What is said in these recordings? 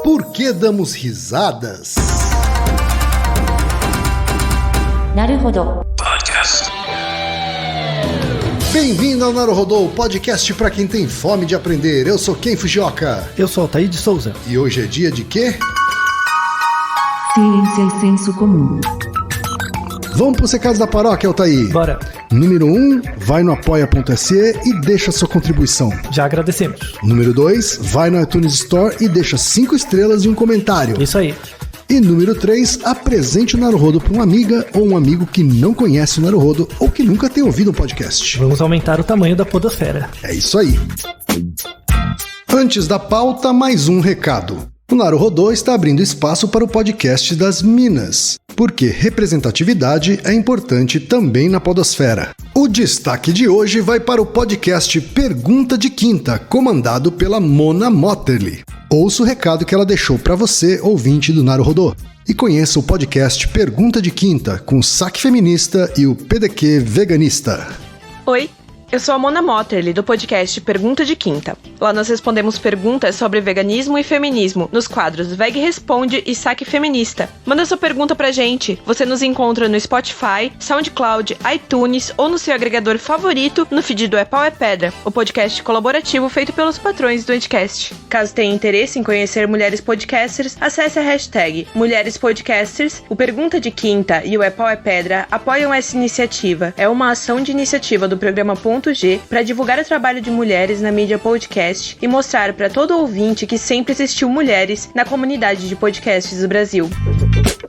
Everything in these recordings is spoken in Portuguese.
Por que damos risadas? Naruhodo. Bem-vindo ao Naruhodo, o podcast para quem tem fome de aprender. Eu sou Ken Fujioka. Eu sou Altair de Souza. E hoje é dia de quê? Ciência e senso comum. Vamos pros recados da paróquia, Altair. Bora. Número 1, vai no apoia.se e deixa sua contribuição. Já agradecemos. Número 2, vai no iTunes Store e deixa 5 estrelas e um comentário. Isso aí. E número 3, apresente o Naruhodo para uma amiga ou um amigo que não conhece o Naruhodo ou que nunca tem ouvido um podcast. Vamos aumentar o tamanho da podosfera. É isso aí. Antes da pauta, mais um recado. O Naruhodo está abrindo espaço para o podcast das Minas, porque representatividade é importante também na podosfera. O destaque de hoje vai para o podcast Pergunta de Quinta, comandado pela Mona Motterly. Ouça o recado que ela deixou para você, ouvinte do Naruhodo. E conheça o podcast Pergunta de Quinta, com o Saque Feminista e o PDQ Veganista. Oi, eu sou a Mona Motterly, do podcast Pergunta de Quinta. Lá nós respondemos perguntas sobre veganismo e feminismo, nos quadros Veg Responde e Saque Feminista. Manda sua pergunta pra gente. Você nos encontra no Spotify, SoundCloud, iTunes ou no seu agregador favorito no feed do É Pau é Pedra, o podcast colaborativo feito pelos patrões do Edcast. Caso tenha interesse em conhecer mulheres podcasters, acesse a hashtag Mulheres Podcasters. O Pergunta de Quinta e o É Pau é Pedra apoiam essa iniciativa. É uma ação de iniciativa do programa G para divulgar o trabalho de mulheres na mídia podcast e mostrar para todo ouvinte que sempre existiu mulheres na comunidade de podcasts do Brasil.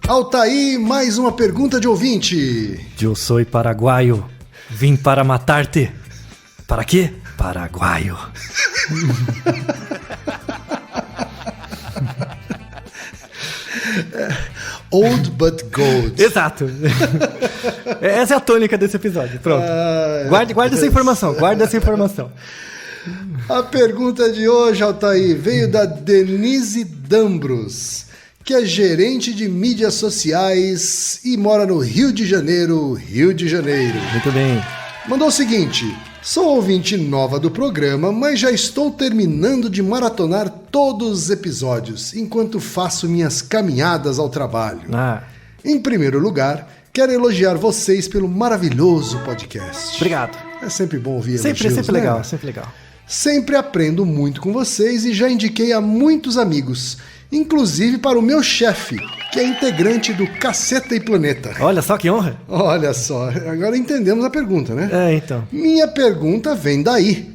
Altair, mais uma pergunta de ouvinte. Eu sou paraguaio. Vim para matar-te. Para quê? Paraguaio. Old but gold. Exato. Essa é a tônica desse episódio. Pronto. Guarda essa informação. Guarda essa informação. A pergunta de hoje, Altair, veio da Denise Dambros, que é gerente de mídias sociais e mora no Rio de Janeiro, Rio de Janeiro. Muito bem. Mandou o seguinte: sou ouvinte nova do programa, mas já estou terminando de maratonar todos os episódios, enquanto faço minhas caminhadas ao trabalho. Em primeiro lugar, quero elogiar vocês pelo maravilhoso podcast. Obrigado. É sempre bom ouvir elogios, sempre né? legal, sempre legal. Sempre aprendo muito com vocês e já indiquei a muitos amigos, inclusive para o meu chefe, que é integrante do Caceta e Planeta. Olha só que honra. Olha só, agora entendemos a pergunta, né? Então. Minha pergunta vem daí.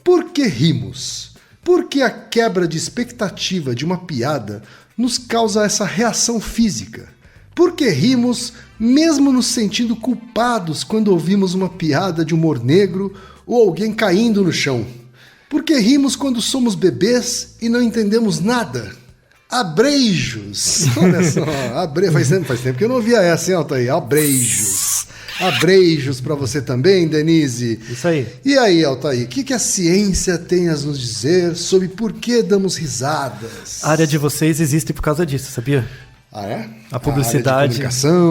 Por que rimos? Por que a quebra de expectativa de uma piada nos causa essa reação física? Por que rimos mesmo nos sentindo culpados quando ouvimos uma piada de humor negro ou alguém caindo no chão? Por que rimos quando somos bebês e não entendemos nada? Abreijos! Olha só, faz tempo que eu não ouvia essa, hein, Altair? Abreijos. Abreijos pra você também, Denise. Isso aí. E aí, Altair, o que a ciência tem a nos dizer sobre por que damos risadas? A área de vocês existe por causa disso, sabia? Ah, é? A publicidade,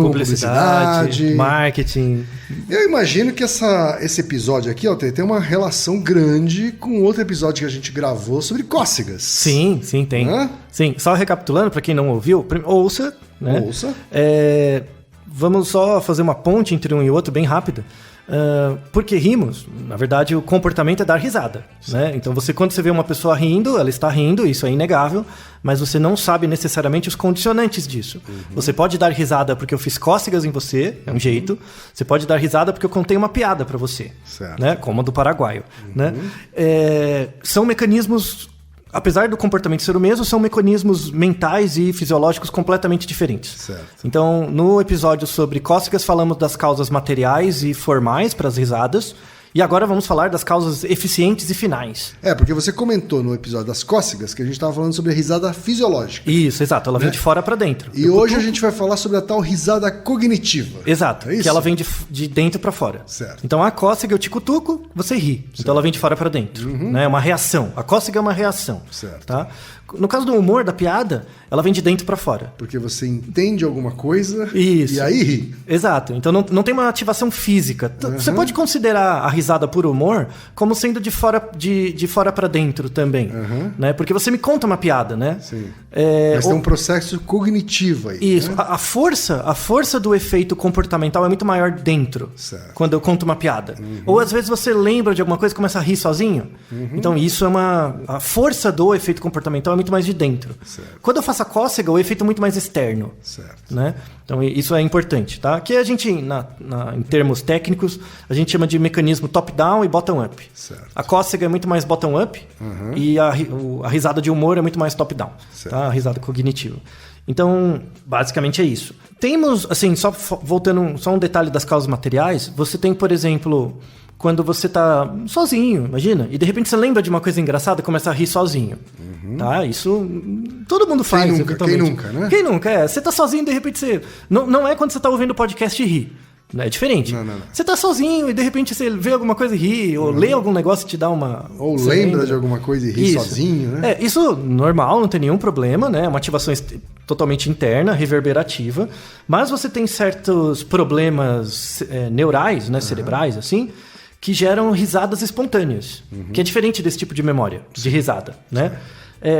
publicidade, marketing. Eu imagino que esse episódio aqui, ó, tem uma relação grande com outro episódio que a gente gravou sobre cócegas. Sim, tem. Sim, só recapitulando, para quem não ouviu, ouça, né? Ouça. Vamos só fazer uma ponte entre um e outro bem rápida. Porque rimos, na verdade o comportamento é dar risada, né? Então quando você vê uma pessoa rindo, ela está rindo, isso é inegável, mas você não sabe necessariamente os condicionantes disso. Você pode dar risada porque eu fiz cócegas em você, é um jeito. Você pode dar risada porque eu contei uma piada para você, né? Como a do paraguaio, né? São mecanismos, apesar do comportamento ser o mesmo, são mecanismos mentais e fisiológicos completamente diferentes. Certo. Então, no episódio sobre cócegas, falamos das causas materiais e formais para as risadas. E agora vamos falar das causas eficientes e finais. Porque você comentou no episódio das cócegas que a gente estava falando sobre a risada fisiológica. Isso, exato. Ela vem de fora para dentro. E hoje a gente vai falar sobre a tal risada cognitiva. Exato. É isso? Que ela vem de dentro para fora. Certo. Então a cócega eu te cutuco, você ri. Certo. Então ela vem de fora para dentro. Né? É uma reação. A cócega é uma reação. Certo. Tá? No caso do humor, da piada, ela vem de dentro para fora. Porque você entende alguma coisa e aí ri. Exato. Então não tem uma ativação física. Você pode considerar a risada risada por humor como sendo de fora para dentro também, né? Porque você me conta uma piada, né? Sim. Mas tem um processo cognitivo aí. Isso. Né? A força do efeito comportamental é muito maior dentro, Certo. quando eu conto uma piada. Ou às vezes você lembra de alguma coisa e começa a rir sozinho. Então isso a força do efeito comportamental é muito mais de dentro. Certo. Quando eu faço a cócega, o efeito é muito mais externo. Certo. Né? Então isso é importante, tá? Que a gente, em termos técnicos, a gente chama de mecanismo top-down e bottom-up. Certo. A cócega é muito mais bottom-up e a risada de humor é muito mais top-down, tá? A risada cognitiva. Então, basicamente é isso. Temos, assim, só voltando, só um detalhe das causas materiais, você tem, por exemplo, quando você tá sozinho, imagina, e de repente você lembra de uma coisa engraçada e começa a rir sozinho. Tá? Isso todo mundo faz. Quem nunca, né? Quem nunca, é. Você tá sozinho e de repente você... Não é quando você tá ouvindo o podcast e ri. É diferente. Não. Você tá sozinho e de repente você vê alguma coisa e ri, ou lê algum negócio e te dá uma... Ou lembra de alguma coisa e ri sozinho, né? Isso normal, não tem nenhum problema, né? É uma ativação totalmente interna, reverberativa, mas você tem certos problemas neurais, né, cerebrais, assim, que geram risadas espontâneas, que é diferente desse tipo de memória, de risada, né?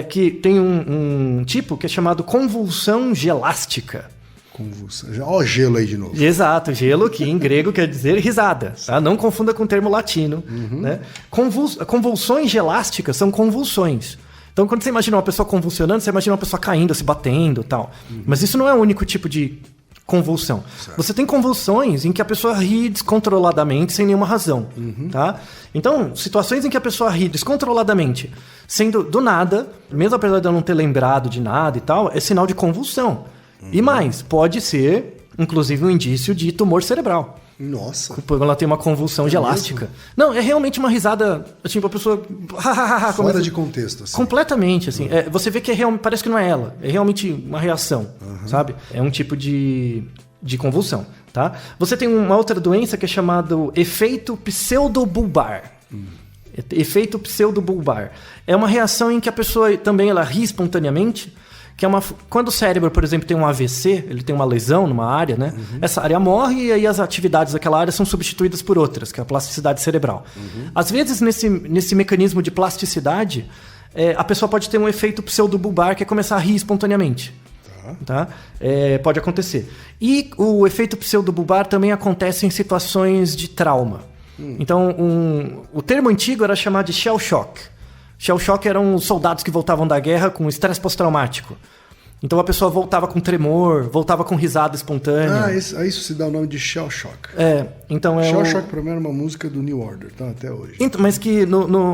Que tem um tipo que é chamado convulsão gelástica. Convulsão. Ó, o gelo aí de novo. Exato, gelo, que em grego quer dizer risada. Tá? Não confunda com o termo latino. Né? Convulsões gelásticas são convulsões. Então, quando você imagina uma pessoa convulsionando, você imagina uma pessoa caindo, se batendo e tal. Mas isso não é o único tipo de convulsão. Certo. Você tem convulsões em que a pessoa ri descontroladamente sem nenhuma razão. Tá? Então, situações em que a pessoa ri descontroladamente, sendo do nada, mesmo apesar de eu não ter lembrado de nada e tal, é sinal de convulsão. E mais, pode ser, inclusive, um indício de tumor cerebral. Nossa. Quando ela tem uma convulsão gelástica. Não, é realmente uma risada, assim, pra pessoa... Fora de contexto, assim. Completamente, assim. Você vê que parece que não é ela. É realmente uma reação, sabe? É um tipo de convulsão, tá? Você tem uma outra doença que é chamado efeito pseudobulbar. Efeito pseudobulbar. É uma reação em que a pessoa também ela ri espontaneamente, que é quando o cérebro, por exemplo, tem um AVC, ele tem uma lesão numa área, né? Essa área morre e aí as atividades daquela área são substituídas por outras, que é a plasticidade cerebral. Às vezes, nesse mecanismo de plasticidade, a pessoa pode ter um efeito pseudobulbar, que é começar a rir espontaneamente. Tá? Pode acontecer. E o efeito pseudobulbar também acontece em situações de trauma. Então, o termo antigo era chamado de shell shock. Shell shock eram os soldados que voltavam da guerra com estresse pós-traumático. Então a pessoa voltava com tremor, voltava com risada espontânea. Isso se dá o nome de shell shock. Então Shell shock pra mim era uma música do New Order, tá? Até hoje. Mas que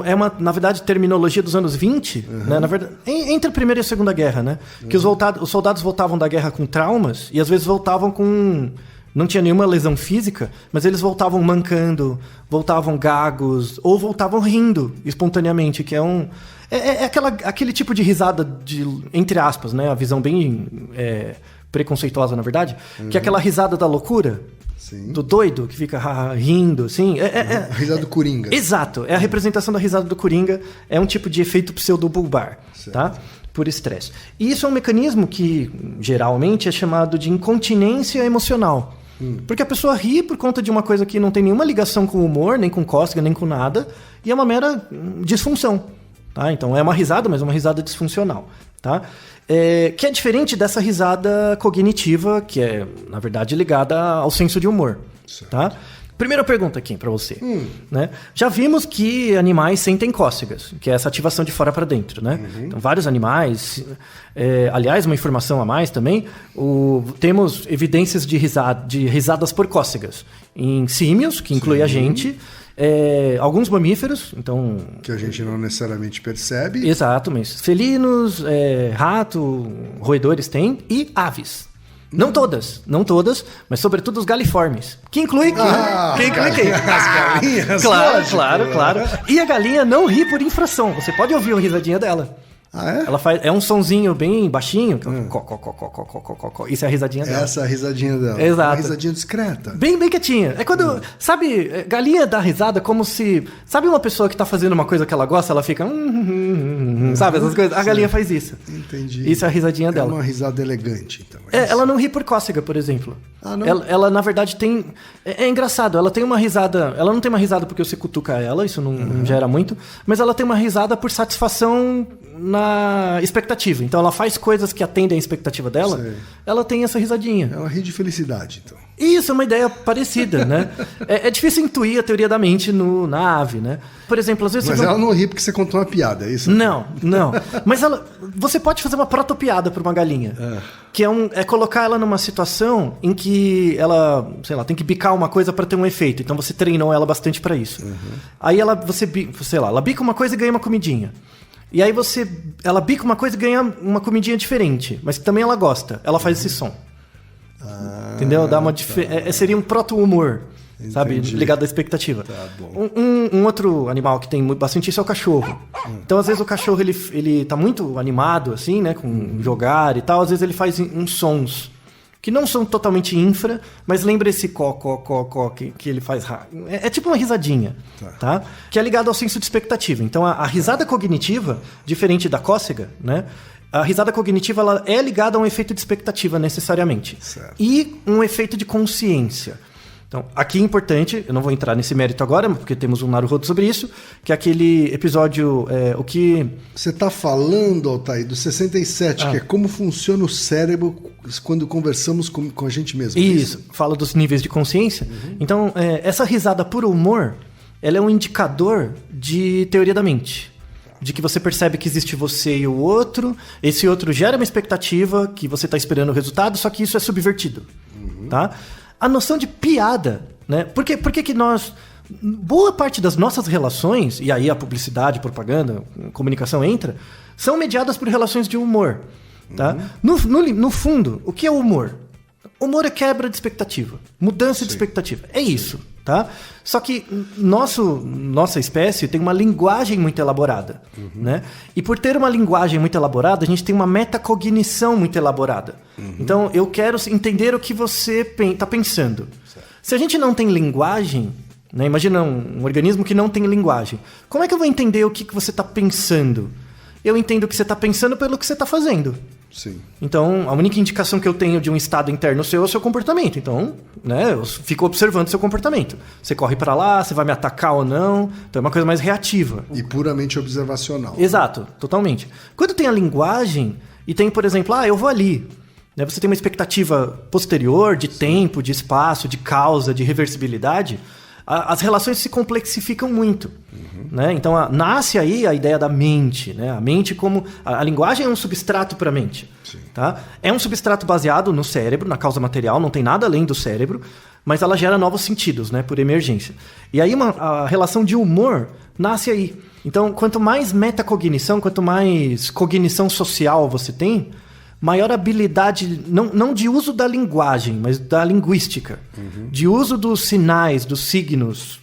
é uma, na verdade, terminologia dos anos 20, né? Na verdade, entre a Primeira e a Segunda Guerra, né? Que os soldados voltavam da guerra com traumas e às vezes voltavam com... Não tinha nenhuma lesão física, mas eles voltavam mancando, voltavam gagos, ou voltavam rindo espontaneamente, que é aquele tipo de risada entre aspas, né? A visão bem preconceituosa, na verdade, que é aquela risada da loucura, sim, do doido, que fica rindo, assim. A risada do Coringa. Exato, é a representação da risada do Coringa, é um tipo de efeito pseudobulbar, tá? Por estresse. E isso é um mecanismo que, geralmente, é chamado de incontinência emocional. Porque a pessoa ri por conta de uma coisa que não tem nenhuma ligação com o humor, nem com cócega, nem com nada, e é uma mera disfunção. Tá? Então é uma risada, mas é uma risada disfuncional. Tá? Que é diferente dessa risada cognitiva, que é, na verdade, ligada ao senso de humor. Tá? Primeira pergunta aqui para você. Né? Já vimos que animais sentem cócegas, que é essa ativação de fora para dentro. Né? Então, vários animais... aliás, uma informação a mais também, temos evidências de risadas por cócegas em símios, que inclui a gente, alguns mamíferos, então... Que a gente não necessariamente percebe. Exato, mas felinos, rato, roedores têm, e aves. Não todas, mas sobretudo os galiformes. Que inclui quem? As galinhas. Claro. E a galinha não ri por infração. Você pode ouvir a risadinha dela. Ah, é? Ela faz, é um sonzinho bem baixinho. Có. Isso é a risadinha dela. Essa é a risadinha dela. Exato. Uma risadinha discreta. Bem quietinha. É quando, sabe, galinha dá risada como se... Sabe uma pessoa que tá fazendo uma coisa que ela gosta, ela fica... sabe, essas coisas? A galinha faz isso. Entendi. Isso é a risadinha dela. É uma risada elegante, então. Ela não ri por cócega, por exemplo. Ah, não? Ela, na verdade, tem... É engraçado, ela tem uma risada... Ela não tem uma risada porque você cutuca ela, isso não gera muito, mas ela tem uma risada por satisfação na expectativa. Então, ela faz coisas que atendem à expectativa dela, Sei. Ela tem essa risadinha. Ela ri de felicidade, então. Isso é uma ideia parecida, né? É difícil intuir a teoria da mente na ave, né? Por exemplo, às vezes... Mas ela não ri porque você contou uma piada, é isso? Não. Mas você pode fazer uma protopiada para uma galinha. Que é colocar ela numa situação em que ela, sei lá, tem que bicar uma coisa para ter um efeito. Então você treinou ela bastante para isso. Aí ela bica uma coisa e ganha uma comidinha. E aí ela bica uma coisa e ganha uma comidinha diferente, mas que também ela gosta. Ela faz esse som. Entendeu? Dá uma seria um proto-humor. Sabe? Ligado à expectativa. Tá bom. Um outro animal que tem bastante isso é o cachorro. Então, às vezes, o cachorro ele tá muito animado, assim, né? Com jogar e tal. Às vezes, ele faz uns sons que não são totalmente infra, mas lembra esse có que ele faz. É tipo uma risadinha, tá? Que é ligado ao senso de expectativa. Então, a risada cognitiva, diferente da cócega, né? A risada cognitiva ela é ligada a um efeito de expectativa, necessariamente. Certo. E um efeito de consciência. Então, aqui é importante, eu não vou entrar nesse mérito agora, porque temos um Naruhodo sobre isso, que é aquele episódio, o que... Você está falando, Altair, do 67, que é como funciona o cérebro quando conversamos com a gente mesmo. Isso, fala dos níveis de consciência. Então, essa risada por humor, ela é um indicador de teoria da mente. De que você percebe que existe você e o outro, esse outro gera uma expectativa, que você está esperando o resultado, só que isso é subvertido, tá? A noção de piada, né? Por que nós... Boa parte das nossas relações, e aí a publicidade, propaganda, comunicação entra, são mediadas por relações de humor, tá? No fundo, o que é o humor? Humor é quebra de expectativa, mudança de expectativa. É isso, tá? Só que nossa espécie tem uma linguagem muito elaborada, né? E por ter uma linguagem muito elaborada, a gente tem uma metacognição muito elaborada. Então, eu quero entender o que você está pensando. Certo. Se a gente não tem linguagem, né? Imagina um organismo que não tem linguagem. Como é que eu vou entender o que você está pensando? Eu entendo o que você está pensando pelo que você está fazendo. Sim. Então, a única indicação que eu tenho de um estado interno seu é o seu comportamento. Então, né, eu fico observando o seu comportamento. Você corre para lá, você vai me atacar ou não. Então, é uma coisa mais reativa. E puramente observacional. Exato, totalmente. Quando tem a linguagem e tem, por exemplo, eu vou ali. Né, você tem uma expectativa posterior de tempo, de espaço, de causa, de reversibilidade. As relações se complexificam muito. Né? Então, nasce aí a ideia da mente. Né? A mente como... A linguagem é um substrato para a mente. Tá? É um substrato baseado no cérebro, na causa material, não tem nada além do cérebro, mas ela gera novos sentidos, né? Por emergência. E aí a relação de humor nasce aí. Então, quanto mais metacognição, quanto mais cognição social você tem, maior habilidade, não de uso da linguagem, mas da linguística, de uso dos sinais, dos signos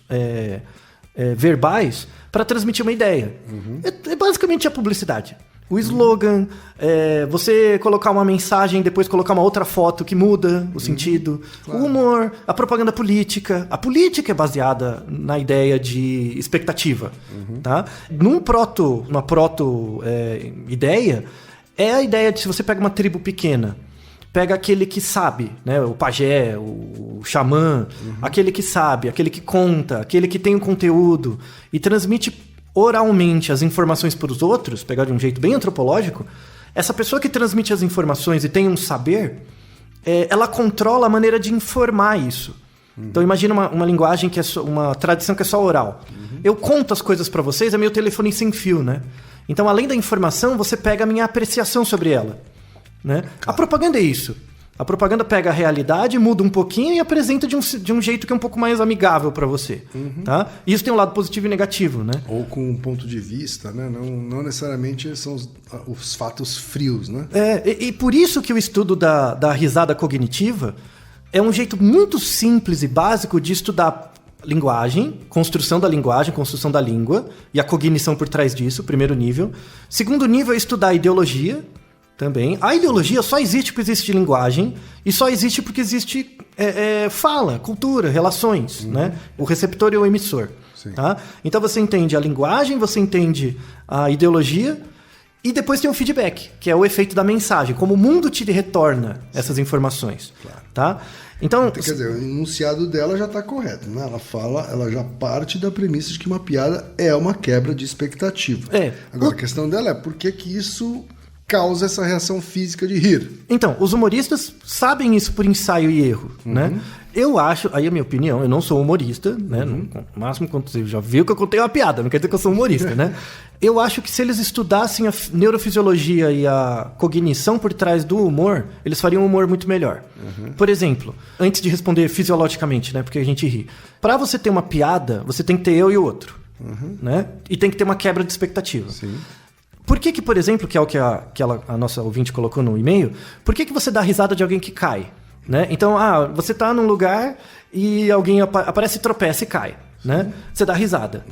verbais para transmitir uma ideia. É basicamente a publicidade. O slogan, você colocar uma mensagem, depois colocar uma outra foto que muda o sentido. Claro. O humor, a propaganda política. A política é baseada na ideia de expectativa. Tá? Uma proto-ideia é a ideia de se você pega uma tribo pequena, pega aquele que sabe, né? O pajé, o xamã, aquele que sabe, aquele que conta, aquele que tem o conteúdo e transmite oralmente as informações para os outros, pegar de um jeito bem antropológico, essa pessoa que transmite as informações e tem um saber, ela controla a maneira de informar isso. Então imagina uma linguagem que é uma tradição que é só oral. Eu conto as coisas para vocês, é meu telefone sem fio, né? Então, além da informação, você pega a minha apreciação sobre ela. Né? A propaganda é isso. A propaganda pega a realidade, muda um pouquinho e apresenta de um jeito que é um pouco mais amigável para você. Tá? E isso tem um lado positivo e negativo. Né? Ou com um ponto de vista, né? Não necessariamente são os fatos frios. Né? E por isso que o estudo da risada cognitiva é um jeito muito simples e básico de estudar linguagem, construção da linguagem, construção da língua e a cognição por trás disso, primeiro nível. Segundo nível é estudar a ideologia também. A ideologia só existe porque existe linguagem e só existe porque existe fala, cultura, relações, né? O receptor e o emissor. Tá? Então você entende a linguagem, você entende a ideologia e depois tem o feedback, que é o efeito da mensagem, como o mundo te retorna essas informações. Claro. Tá? Então, quer dizer, o enunciado dela já está correto, né? Ela já parte da premissa de que uma piada é uma quebra de expectativa. Agora, a questão dela é por que isso causa essa reação física de rir. Então, os humoristas sabem isso por ensaio e erro, né? Eu acho, aí a minha opinião, eu não sou humorista, né? No máximo, quando você já viu que eu contei uma piada, não quer dizer que eu sou humorista, né? Eu acho que se eles estudassem a neurofisiologia e a cognição por trás do humor, eles fariam um humor muito melhor. Por exemplo, antes de responder fisiologicamente, né? Porque a gente ri. Para você ter uma piada, você tem que ter eu e o outro, né? E tem que ter uma quebra de expectativa. Sim. Por que, por exemplo, que é o que a nossa ouvinte colocou no e-mail, por que você dá risada de alguém que cai? Né? Então, você tá num lugar e alguém aparece, tropeça e cai. Né? Você dá risada.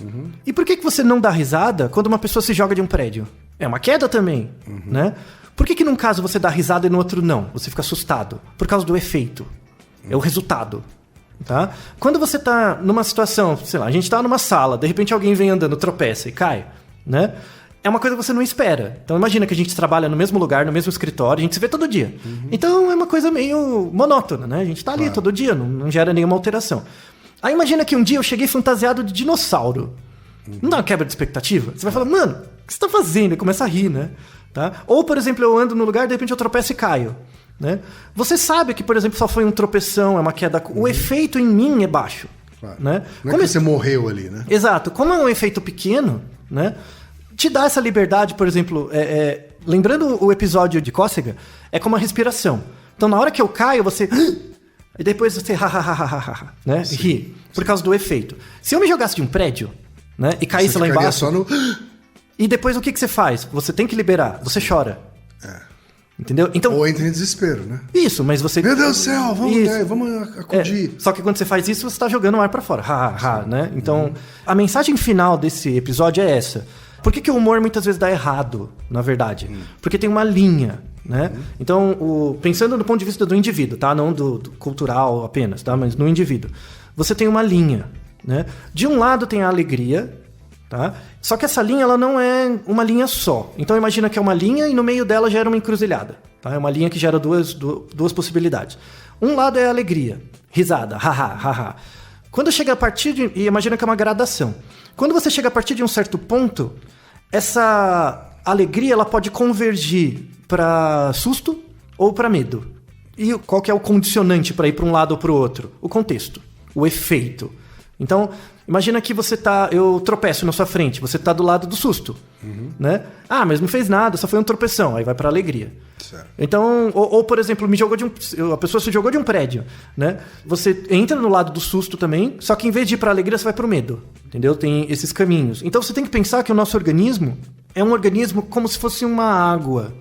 E por que você não dá risada quando uma pessoa se joga de um prédio? É uma queda também. Né? Por que num caso você dá risada e no outro não? Você fica assustado. Por causa do efeito. É o resultado. Tá? Quando você tá numa situação, sei lá, a gente tá numa sala, de repente alguém vem andando, tropeça e cai. Né? É uma coisa que você não espera. Então imagina que a gente trabalha no mesmo lugar, no mesmo escritório, a gente se vê todo dia. Então é uma coisa meio monótona, né? A gente tá ali todo dia, não gera nenhuma alteração. Aí imagina que um dia eu cheguei fantasiado de dinossauro. Não dá uma quebra de expectativa? Você vai falar, mano, o que você tá fazendo? E começa a rir, né? Tá? Ou, por exemplo, eu ando no lugar, de repente eu tropeço e caio. Né? Você sabe que, por exemplo, só foi um tropeção, é uma queda. O efeito em mim é baixo. Né? Não é que você morreu ali, né? Exato. Como é um efeito pequeno, né? Te dá essa liberdade, por exemplo, lembrando o episódio de cócega, é como a respiração. Então, na hora que eu caio, você... E depois você... né? Ri. Por causa do efeito. Se eu me jogasse de um prédio, né? E caísse lá embaixo... Só no... E depois o que você faz? Você tem que liberar. Você chora. Entendeu? Então, ou entra em desespero, né? Isso, mas você... Meu Deus do céu, vamos acudir. Só que quando você faz isso, você está jogando o ar para fora. Né? Então, a mensagem final desse episódio é essa. Por que o humor muitas vezes dá errado, na verdade? Porque tem uma linha, né? Então, pensando do ponto de vista do indivíduo, tá? Não do cultural apenas, tá? Mas no indivíduo. Você tem uma linha, né? De um lado tem a alegria, tá? Só que essa linha, ela não é uma linha só. Então, imagina que é uma linha e no meio dela gera uma encruzilhada, tá? É uma linha que gera duas possibilidades. Um lado é a alegria, risada, haha. Quando chega a partir de... E imagina que é uma gradação. Quando você chega a partir de um certo ponto... Essa alegria ela pode convergir para susto ou para medo. E qual que é o condicionante para ir para um lado ou para o outro? O contexto, o efeito. Então, imagina que eu tropeço na sua frente, você está do lado do susto. Né? Mas não fez nada, só foi um tropeção, aí vai para a alegria. Certo. Então, ou por exemplo, a pessoa se jogou de um prédio. Né? Você entra no lado do susto também, só que em vez de ir para a alegria, você vai para o medo. Entendeu? Tem esses caminhos. Então você tem que pensar que o nosso organismo é um organismo como se fosse uma água.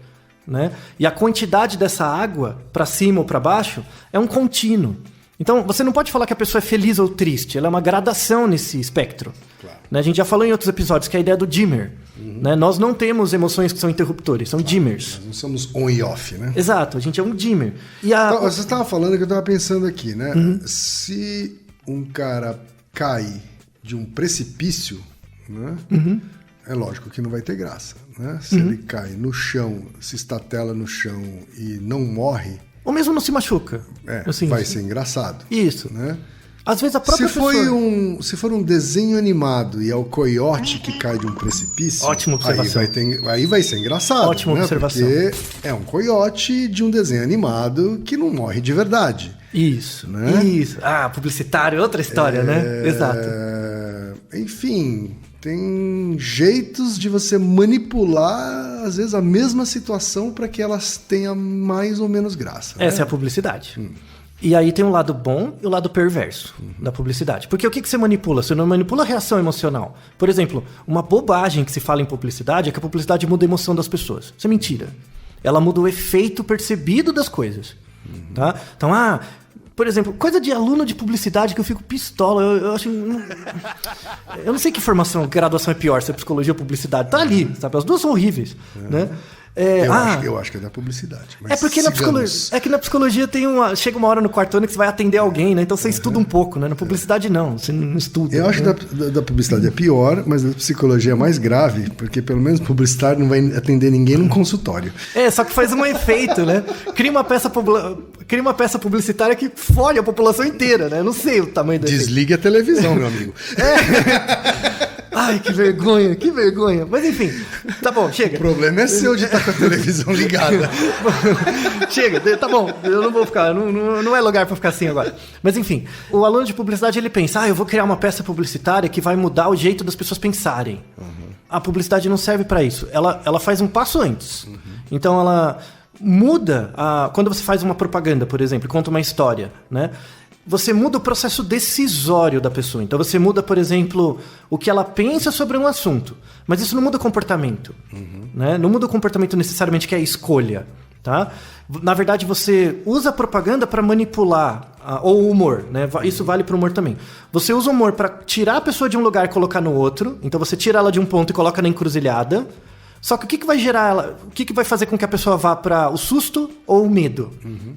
Né? E a quantidade dessa água, para cima ou para baixo, é um contínuo. Então, você não pode falar que a pessoa é feliz ou triste. Ela é uma gradação nesse espectro. Claro. Né? A gente já falou em outros episódios que é a ideia do dimmer. Né? Nós não temos emoções que são interruptores, são dimmers. Nós não somos on e off, né? Exato, a gente é um dimmer. Então, você estava falando que eu estava pensando aqui, né? Se um cara cai de um precipício, né? É lógico que não vai ter graça. Né? Se ele cai no chão, se estatela no chão e não morre... Ou mesmo não se machuca. Assim, vai ser engraçado. Isso. Né? Às vezes a própria pessoa... Se for um desenho animado e é o coiote que cai de um precipício... Ótima observação. Aí vai ser engraçado. Ótima observação. Porque é um coiote de um desenho animado que não morre de verdade. Isso. Né? Isso. Publicitário é outra história, né? Exato. Enfim... Tem jeitos de você manipular, às vezes, a mesma situação para que elas tenham mais ou menos graça. Essa é a publicidade. E aí tem um lado bom e o lado perverso da publicidade. Porque o que você manipula? Você não manipula a reação emocional. Por exemplo, uma bobagem que se fala em publicidade é que a publicidade muda a emoção das pessoas. Isso é mentira. Ela muda o efeito percebido das coisas. Tá? Então, Por exemplo, coisa de aluno de publicidade que eu fico pistola. Eu acho. Eu não sei que graduação é pior, se é psicologia ou publicidade. Tá ali, sabe? As duas são horríveis, né? Eu acho que é da publicidade. Mas é porque na psicologia chega uma hora no quarto ano que você vai atender alguém, né? Então você estuda um pouco, né? Na publicidade não, você não estuda. Eu acho que da publicidade é pior, mas da psicologia é mais grave, porque pelo menos publicitário não vai atender ninguém num consultório. Só que faz um efeito, né? Cria uma peça publicitária que fode a população inteira, né? Eu não sei o tamanho da Desligue a televisão, meu amigo. Ai, que vergonha, que vergonha. Mas enfim, tá bom, chega. O problema é seu de estar com a televisão ligada. Chega, tá bom, eu não vou ficar, não é lugar pra ficar assim agora. Mas enfim, o aluno de publicidade, ele pensa, eu vou criar uma peça publicitária que vai mudar o jeito das pessoas pensarem. A publicidade não serve pra isso, ela faz um passo antes. Então ela muda, quando você faz uma propaganda, por exemplo, conta uma história, né? Você muda o processo decisório da pessoa. Então você muda, por exemplo, o que ela pensa sobre um assunto. Mas isso não muda o comportamento. Né? Não muda o comportamento necessariamente, que é a escolha. Tá? Na verdade, você usa a propaganda para manipular, ou o humor. Né? Isso vale para o humor também. Você usa o humor para tirar a pessoa de um lugar e colocar no outro. Então você tira ela de um ponto e coloca na encruzilhada. Só que o que vai gerar ela? O que vai fazer com que a pessoa vá para o susto ou o medo?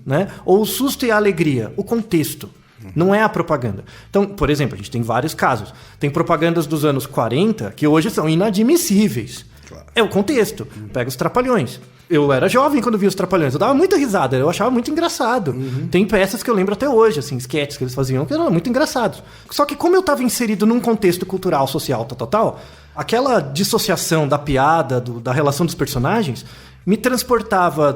Né? Ou o susto e a alegria? O contexto. Não é a propaganda. Então, por exemplo, a gente tem vários casos. Tem propagandas dos anos 40 que hoje são inadmissíveis. Claro. É o contexto. Pega os Trapalhões. Eu era jovem quando vi os Trapalhões. Eu dava muita risada. Eu achava muito engraçado. Tem peças que eu lembro até hoje, assim, sketches que eles faziam, que eram muito engraçados. Só que como eu estava inserido num contexto cultural, social, tal, aquela dissociação da piada, da relação dos personagens, me transportava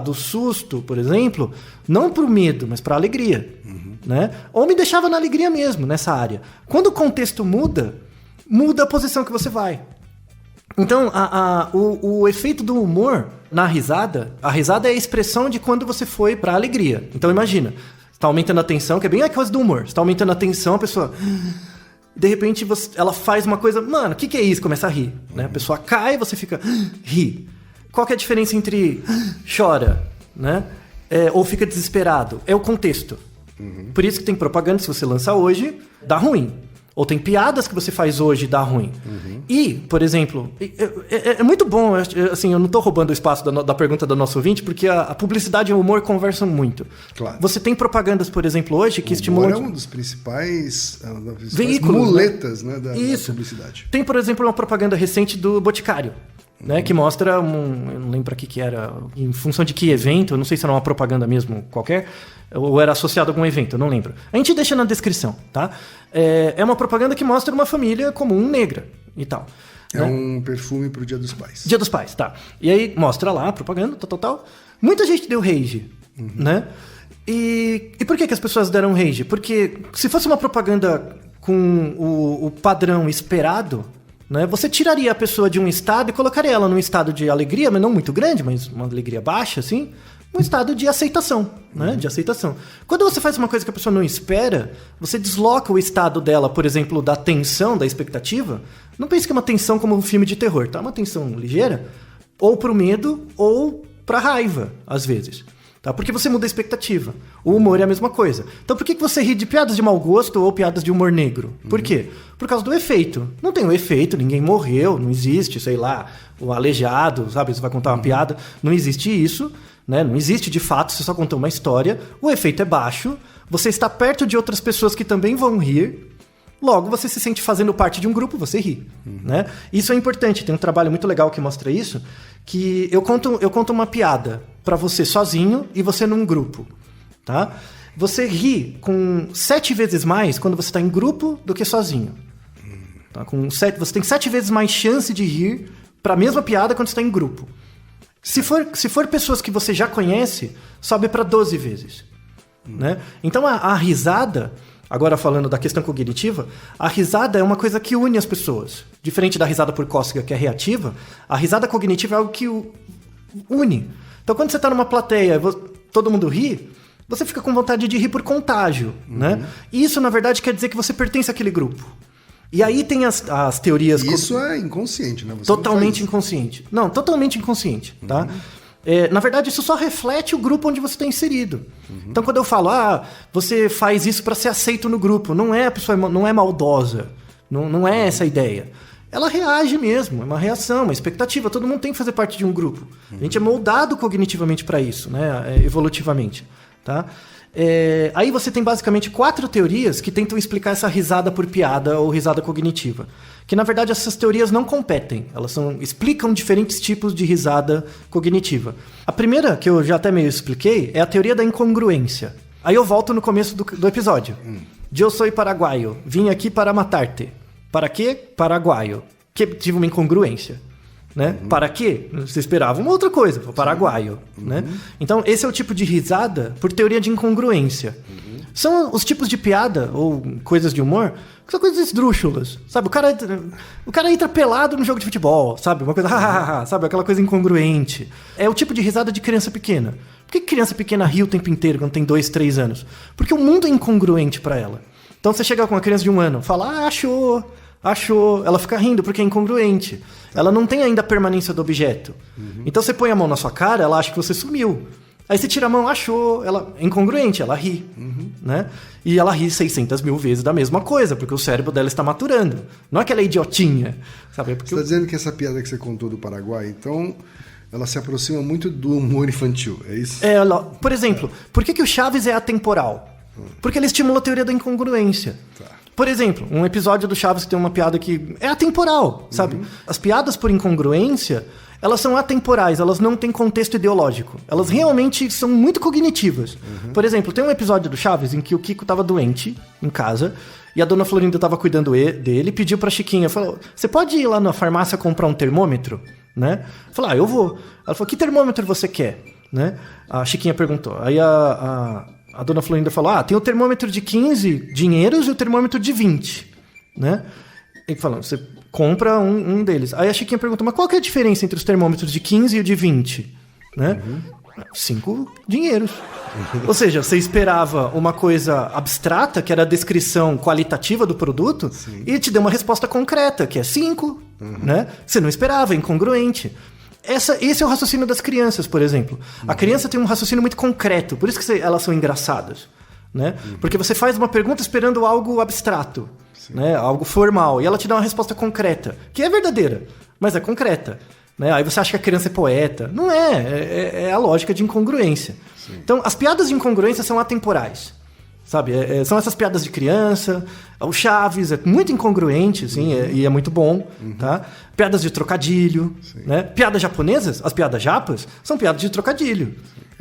do susto, por exemplo, não para o medo, mas para a alegria. Né? Ou me deixava na alegria mesmo, nessa área. Quando o contexto muda a posição que você vai. Então, o efeito do humor na risada, a risada é a expressão de quando você foi para a alegria. Então, imagina, você está aumentando a tensão, que é bem a coisa do humor. Você está aumentando a tensão, a pessoa... De repente, ela faz uma coisa... Mano, o que é isso? Começa a rir. Né? A pessoa cai, você fica... Ri. Qual que é a diferença entre chora, né? Ou fica desesperado? É o contexto. Por isso que tem propaganda, se você lança hoje, dá ruim. Ou tem piadas que você faz hoje e dá ruim. E, por exemplo, é muito bom, assim, eu não estou roubando o espaço da pergunta do nosso ouvinte, porque a publicidade e o humor conversam muito. Claro. Você tem propagandas, por exemplo, hoje que estimulam... O humor é um dos principais veículos, muletas, né, da publicidade. Tem, por exemplo, uma propaganda recente do Boticário. Né, que mostra eu não lembro para que era, em função de que evento, eu não sei se era uma propaganda mesmo qualquer, ou era associado a algum evento, eu não lembro. A gente deixa na descrição, tá? É uma propaganda que mostra uma família comum negra e tal. É, né? Um perfume pro Dia dos Pais. Dia dos Pais, tá. E aí mostra lá a propaganda, tal. Muita gente deu rage, né? E por que as pessoas deram rage? Porque se fosse uma propaganda com o padrão esperado, né, você tiraria a pessoa de um estado e colocaria ela num estado de alegria, mas não muito grande, mas uma alegria baixa, assim, um estado de aceitação, né, de aceitação. Quando você faz uma coisa que a pessoa não espera, você desloca o estado dela, por exemplo, da tensão, da expectativa. Não pense que é uma tensão como um filme de terror, tá? É uma tensão ligeira, ou pro medo, ou pra raiva, às vezes. Tá? Porque você muda a expectativa. O humor é a mesma coisa. Então por que você ri de piadas de mau gosto ou piadas de humor negro? Por quê? Por causa do efeito. Não tem o efeito, ninguém morreu, não existe, sei lá, o aleijado, sabe? Você vai contar uma piada. Não existe isso, né? Não existe de fato, você só contou uma história. O efeito é baixo, você está perto de outras pessoas que também vão rir. Logo, você se sente fazendo parte de um grupo, você ri. Né? Isso é importante, tem um trabalho muito legal que mostra isso, que eu conto uma piada para você sozinho e você num grupo. Tá? Você ri com 7 vezes mais quando você está em grupo do que sozinho. Tá? Você tem 7 vezes mais chance de rir para a mesma piada quando você está em grupo. Se for pessoas que você já conhece, sobe para 12 vezes. Né? Então a risada... Agora falando da questão cognitiva, a risada é uma coisa que une as pessoas. Diferente da risada por cócega, que é reativa, a risada cognitiva é algo que une. Então quando você está numa plateia e todo mundo ri, você fica com vontade de rir por contágio. Né? E isso, na verdade, quer dizer que você pertence àquele grupo. E aí tem as teorias... Isso é inconsciente, né? Você totalmente inconsciente. Não, totalmente inconsciente. Tá? Na verdade, isso só reflete o grupo onde você está inserido. Então, quando eu falo, você faz isso para ser aceito no grupo, a pessoa não é maldosa, não é essa a ideia. Ela reage mesmo, é uma reação, uma expectativa. Todo mundo tem que fazer parte de um grupo. A gente é moldado cognitivamente para isso, né? Evolutivamente. Tá? Aí você tem basicamente 4 teorias que tentam explicar essa risada por piada ou risada cognitiva. Que, na verdade, essas teorias não competem. Elas explicam diferentes tipos de risada cognitiva. A primeira, que eu já até meio expliquei, é a teoria da incongruência. Aí eu volto no começo do episódio. Eu sou paraguaio, vim aqui para matar-te. Para quê? Paraguaio. Que tive uma incongruência. Né? Para quê? Você esperava uma outra coisa, paraguaio. Né? Então, esse é o tipo de risada por teoria de incongruência. São os tipos de piada ou coisas de humor que são coisas esdrúxulas, sabe? O cara entra pelado no jogo de futebol, sabe? Uma coisa, sabe? Aquela coisa incongruente. É o tipo de risada de criança pequena. Por que criança pequena ri o tempo inteiro quando tem 2, 3 anos? Porque o mundo é incongruente para ela. Então, você chega com uma criança de 1 ano, fala, achou. Ela fica rindo porque é incongruente. Ela não tem ainda a permanência do objeto. Então você põe a mão na sua cara, ela acha que você sumiu. Aí você tira a mão, achou. Ela é incongruente, ela ri. Né? E ela ri 600 mil vezes da mesma coisa, porque o cérebro dela está maturando. Não é que ela é idiotinha. Sabe? É porque você está dizendo que essa piada que você contou do Paraguai, então, ela se aproxima muito do humor infantil, é isso? Por exemplo, por que o Chaves é atemporal? Porque ele estimula a teoria da incongruência. Tá. Por exemplo, um episódio do Chaves que tem uma piada que é atemporal, sabe? As piadas por incongruência, elas são atemporais, elas não têm contexto ideológico. Elas realmente são muito cognitivas. Por exemplo, tem um episódio do Chaves em que o Kiko estava doente em casa e a dona Florinda estava cuidando dele e pediu pra Chiquinha, falou, você pode ir lá na farmácia comprar um termômetro? Né? Falou, eu vou. Ela falou, que termômetro você quer? Né? A Chiquinha perguntou. Aí a dona Florinda falou, tem o termômetro de 15 dinheiros e o termômetro de 20, né? Ele falou, você compra um deles. Aí a Chiquinha perguntou, mas qual que é a diferença entre os termômetros de 15 e o de 20? Né? 5 dinheiros. Ou seja, você esperava uma coisa abstrata, que era a descrição qualitativa do produto, e te deu uma resposta concreta, que é 5, né? Você não esperava, é incongruente. Esse é o raciocínio das crianças, por exemplo. A criança tem um raciocínio muito concreto, por isso que elas são engraçadas. Né? Porque você faz uma pergunta esperando algo abstrato, né? Algo formal, e ela te dá uma resposta concreta, que é verdadeira, mas é concreta. Né? Aí você acha que a criança é poeta. Não é a lógica de incongruência. Então, as piadas de incongruência são atemporais. Sabe? São essas piadas de criança. O Chaves é muito incongruente, assim, e é muito bom. Tá? Piadas de trocadilho. Né? Piadas japonesas, as piadas japas, são piadas de trocadilho.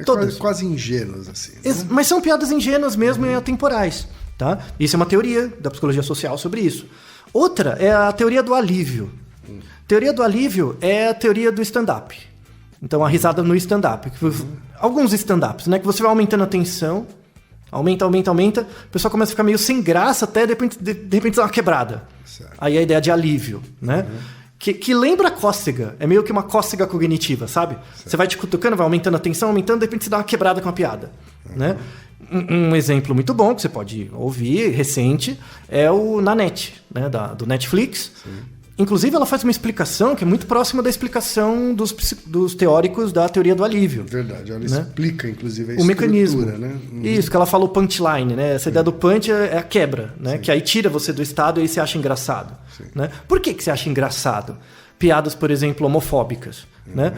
Todas. Quase ingênuas, assim. Né? Mas são piadas ingênuas mesmo e atemporais. Tá? Isso é uma teoria da psicologia social sobre isso. Outra é a teoria do alívio. A teoria do alívio é a teoria do stand-up. Então, a risada no stand-up. Alguns stand-ups, né? Que você vai aumentando a tensão. Aumenta, a pessoa começa a ficar meio sem graça até de repente dá uma quebrada. Certo. Aí a ideia de alívio, né? Que lembra a cócega, é meio que uma cócega cognitiva, sabe? Certo. Você vai te cutucando, vai aumentando a tensão, de repente você dá uma quebrada com a piada, né? Um exemplo muito bom que você pode ouvir, recente, é o Nanette, né? Do Netflix. Sim. Inclusive, ela faz uma explicação que é muito próxima da explicação dos teóricos da teoria do alívio. Verdade, ela explica, inclusive, o mecanismo. Né? Isso, que ela fala o punchline, né? Essa ideia do punch é a quebra, né? Que aí tira você do estado e aí você acha engraçado. Né? Por que você acha engraçado? Piadas, por exemplo, homofóbicas. Né?